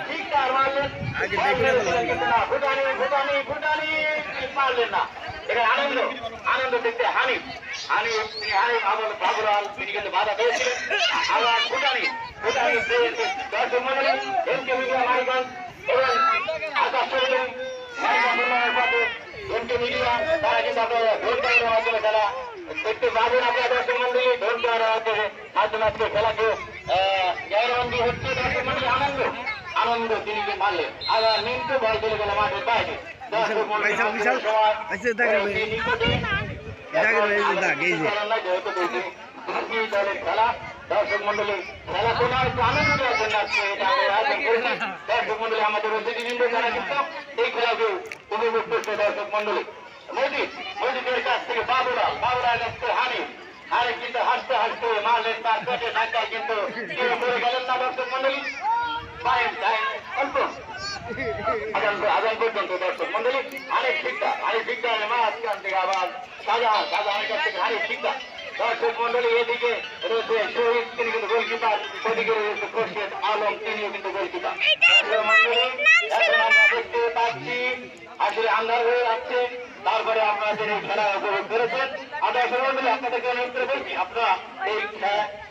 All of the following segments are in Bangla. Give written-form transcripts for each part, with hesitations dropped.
ঠিকঠাক মারলেন না, ভুটানি ভুটানি ভুটানি মারলেন না। এখানে আনন্দ আনন্দ দেখতে হানিফ হানিফ তিনি হানিফ আবার বাবুলাল তিনি কিন্তু বাধা পেয়েছিলেন। আবার ভুটানি ভুটানি দর্শক মন্ডলী এমকে মিডিয়া মানিকগঞ্জ এবং আকাশ এমকে মিডিয়া তারা কিন্তু আপনারা ভোট দেওয়ার মাধ্যমে তারা দেখতে পাবেন। আপনারা দর্শক মন্ডলী ভোট দেওয়ার মাধ্যমে আজকে খেলাকে জয়রবন্দী হচ্ছে। দর্শক মন্ডলী আনন্দ আনন্দ তিনি মারলেন। আবার মিন্টু বল চলে গেল মাঠের বাইরে। দর্শক মন্ডলী খেলা দর্শক মন্ডলী খেলা শোনার একটু আনন্দ দেওয়ার জন্য আজকে দর্শক মন্ডলী আমাদের অতিথিবৃন্দ যারা কিন্তু এই খেলাকে উপভোগ করছে। দর্শক মন্ডলী মসজিদের কাছ থেকে বাবুলাল বাবুলাল কাছ থেকে হানিফ হানিফ কিন্তু হাসতে হাসতে মারলেন তার পেটে ধাক্কায় কিন্তু কেউ করে গেলেন না। দর্শক মন্ডলী অল্প আগাম পর্যন্ত দর্শক মন্ডলী হানিফ শিক্ষা মাঝখান থেকে আবার শাহজাহানের কাছ থেকে হানিফ শিক্ষা। দর্শক মন্ডলী এদিকে রয়েছে শহীদ তিনি কিন্তু গোলকিপার, ওদিকে রয়েছে খোরশেদ আলম তিনিও কিন্তু গোলকিপার। দর্শক মন্ডলী এখন আমরা দেখতে পাচ্ছি আসলে আন্ধার হয়ে যাচ্ছে। তারপরে আপনাদের এই খেলা উপভোগ করেছেন। আমরা দর্শক মন্ডলী আপনাদেরকে অনুরোধ করে বলছি আপনারা এই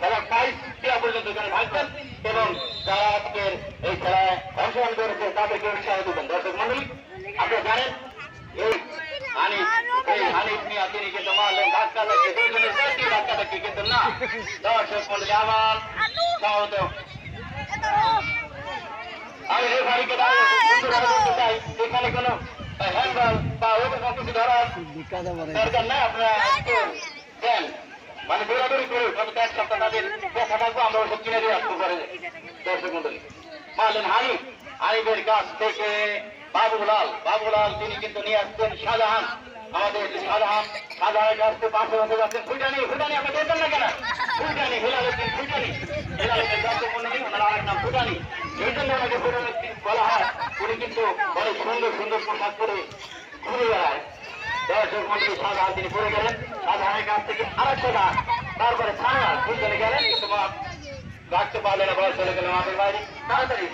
খেলার প্রাইজ দেওয়া পর্যন্ত এখানে থাকবেন এবং যারা আজকের এই খেলায় অংশগ্রহণ করেছে তাদেরকে উৎসাহ দেবেন। দর্শক মন্ডলী আপনারা জানেন এই হানিফ মিয়া তিনি কিন্তু মারলেন ধাক্কা লাগছে দুজনের ধাক্কা লাগছে কিন্তু না। দর্শক মন্ডলী আবার স্বাগত। আমি রেফারিকে বলতে চাই এখানে কোনো হ্যান্ডবল বা ওরকম কিছু ধরার দরকার নাই। আপনারা দেন মানে দৌড়াদৌড়ি করে গত এক সপ্তাহ তাদের দেখা থাকবো আমরা ওসব কিনে দিয়ে আসতে পারে। দর্শক মন্ডলী মারলেন হানিফের কাছ থেকে বাবুলাল তিনি কিন্তু নিয়ে আসছেন শাহজাহান আমাদের শাহজাহানের কাছ থেকে পাশে হতে যাচ্ছেন ভুটানি আপনি দেখবেন না কেন ভুটানি হেলালুদ্দিন দর্শক মন্ডলী ওনার আরেক নাম ভুটানি। এই জন্য ওনাকে ভুটানি বলা হয়। উনি কিন্তু অনেক সুন্দর পোশাক করে ঘুরে বেড়ায়। দর্শক মন্ডলী শাহজাহান তিনি পড়ে গেলেন শাহজাহানের কাছ থেকে আরেকটা গাছ তারপরে ছাড়া দুজনে গেলেন কিন্তু রাখতে পারলেন না, বয়স চলে গেল মাঠের বাইরে তাড়াতাড়ি।